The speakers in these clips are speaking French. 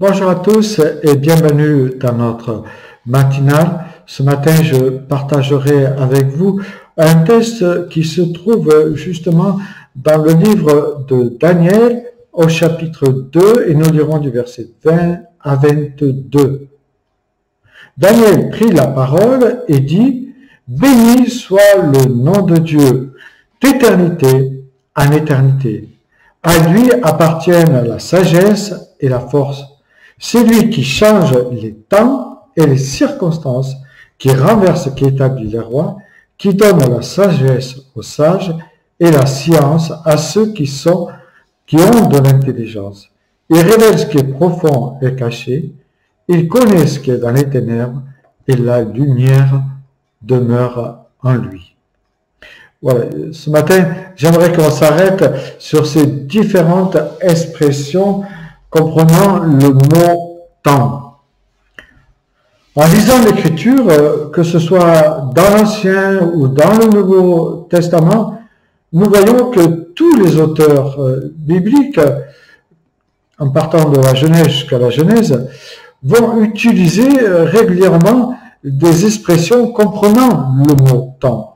Bonjour à tous et bienvenue dans notre matinale. Ce matin, je partagerai avec vous un texte qui se trouve justement dans le livre de Daniel au chapitre 2 et nous lirons du verset 20 à 22. Daniel prit la parole et dit : « Béni soit le nom de Dieu, d'éternité en éternité. À lui appartiennent la sagesse et la force. C'est lui qui change les temps et les circonstances, qui renverse, qui établit les rois, qui donne la sagesse aux sages et la science à ceux qui ont de l'intelligence. Il révèle ce qui est profond et caché, il connaît ce qui est dans les ténèbres, et la lumière demeure en lui. » Voilà, ce matin, j'aimerais qu'on s'arrête sur ces différentes expressions comprenant le mot « temps ». En lisant l'Écriture, que ce soit dans l'Ancien ou dans le Nouveau Testament, nous voyons que tous les auteurs bibliques, en partant de la Genèse jusqu'à la Genèse, vont utiliser régulièrement des expressions comprenant le mot « temps ».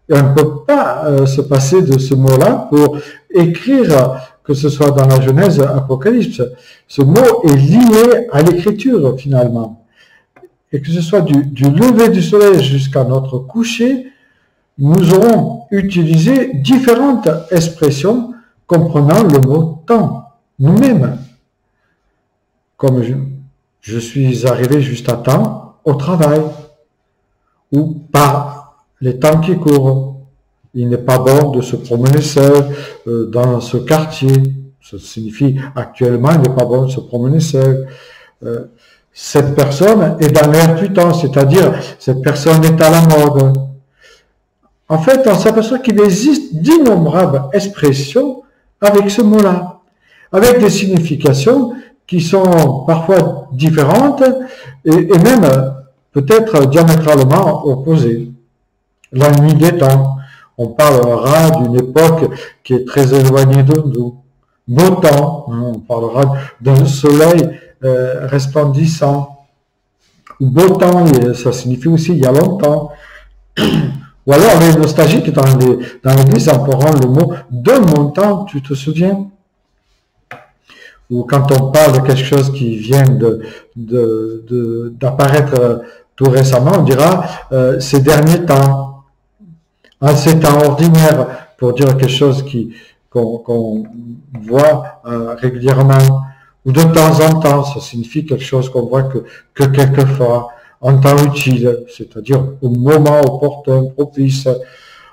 Et on ne peut pas se passer de ce mot-là pour écrire, que ce soit dans la Genèse, Apocalypse. Ce mot est lié à l'Écriture, finalement. Et que ce soit du lever du soleil jusqu'à notre coucher, nous aurons utilisé différentes expressions comprenant le mot « temps », nous-mêmes. Comme je suis arrivé juste à temps au travail, ou par les temps qui courent. Il n'est pas bon de se promener seul dans ce quartier. Ça signifie actuellement, il n'est pas bon de se promener seul. Cette personne est dans l'air du temps, c'est-à-dire cette personne est à la mode. En fait, on s'aperçoit qu'il existe d'innombrables expressions avec ce mot-là, avec des significations qui sont parfois différentes et même peut-être diamétralement opposées. La nuit des temps, on parlera d'une époque qui est très éloignée de nous. Beau temps, on parlera d'un soleil resplendissant. Beau temps, ça signifie aussi il y a longtemps. Ou alors les nostalgiques dans l'église emploieront le mot « de mon temps », tu te souviens? Ou quand on parle de quelque chose qui vient d'apparaître tout récemment, on dira ces derniers temps. En ces temps ordinaires, pour dire quelque chose qu'on voit régulièrement, ou de temps en temps, ça signifie quelque chose qu'on voit que quelquefois, en temps utile, c'est-à-dire au moment opportun, propice,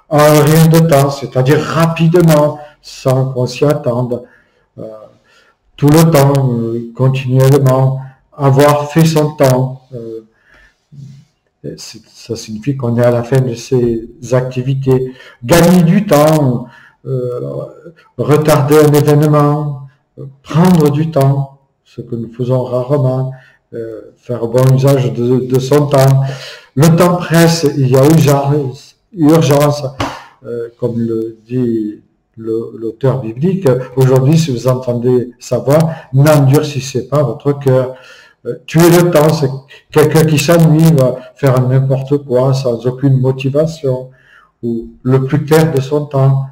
en rien de temps, c'est-à-dire rapidement, sans qu'on s'y attende, tout le temps, continuellement, avoir fait son temps. Ça signifie qu'on est à la fin de ses activités. Gagner du temps, retarder un événement, prendre du temps, ce que nous faisons rarement, faire bon usage de son temps. Le temps presse, il y a urgence, comme le dit l'auteur biblique. Aujourd'hui, si vous entendez sa voix, n'endurcissez pas votre cœur. Tuer le temps, c'est quelqu'un qui s'ennuie, va faire n'importe quoi sans aucune motivation, ou le plus clair de son temps.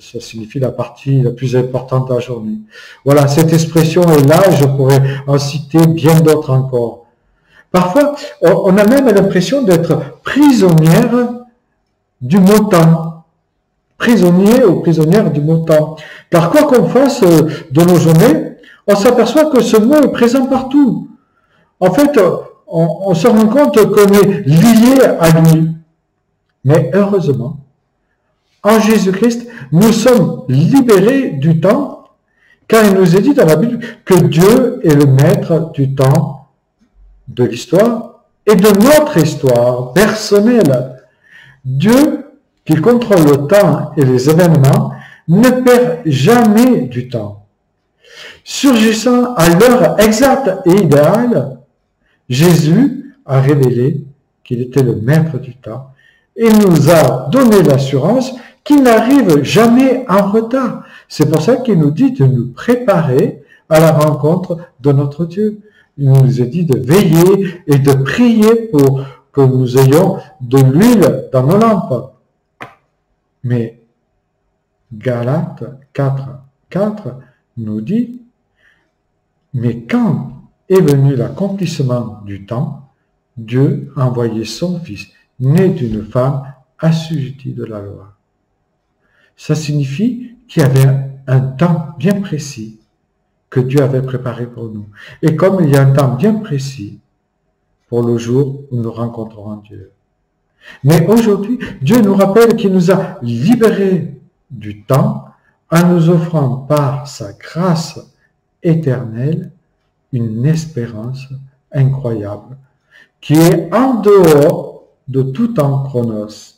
Ça signifie la partie la plus importante de la journée. Voilà, cette expression est là, et je pourrais en citer bien d'autres encore. Parfois, on a même l'impression d'être prisonnière du mot temps. Prisonnier ou prisonnière du mot temps. Car quoi qu'on fasse de nos journées, on s'aperçoit que ce mot est présent partout. En fait, on se rend compte qu'on est lié à lui. Mais heureusement, en Jésus-Christ, nous sommes libérés du temps, car il nous est dit dans la Bible que Dieu est le maître du temps, de l'histoire et de notre histoire personnelle. Dieu, qui contrôle le temps et les événements, ne perd jamais du temps. Surgissant à l'heure exacte et idéale, Jésus a révélé qu'il était le maître du temps et nous a donné l'assurance qu'il n'arrive jamais en retard. C'est pour ça qu'il nous dit de nous préparer à la rencontre de notre Dieu. Il nous est dit de veiller et de prier pour que nous ayons de l'huile dans nos lampes. Mais Galates 4 nous dit, mais quand est venu l'accomplissement du temps, Dieu a envoyé son Fils, né d'une femme assujettie de la loi. Ça signifie qu'il y avait un temps bien précis que Dieu avait préparé pour nous. Et comme il y a un temps bien précis pour le jour où nous rencontrerons Dieu. Mais aujourd'hui, Dieu nous rappelle qu'il nous a libérés du temps en nous offrant par sa grâce éternelle une espérance incroyable qui est en dehors de tout temps chronos.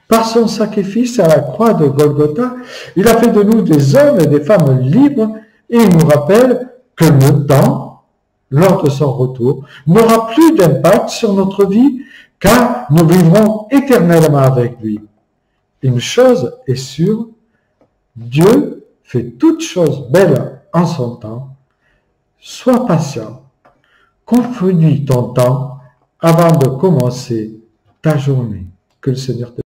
Par son sacrifice à la croix de Golgotha, il a fait de nous des hommes et des femmes libres et il nous rappelle que le temps, lors de son retour, n'aura plus d'impact sur notre vie car nous vivrons éternellement avec lui. Une chose est sûre, Dieu fait toutes choses belles en son temps. Sois patient, confie ton temps avant de commencer ta journée. Que le Seigneur te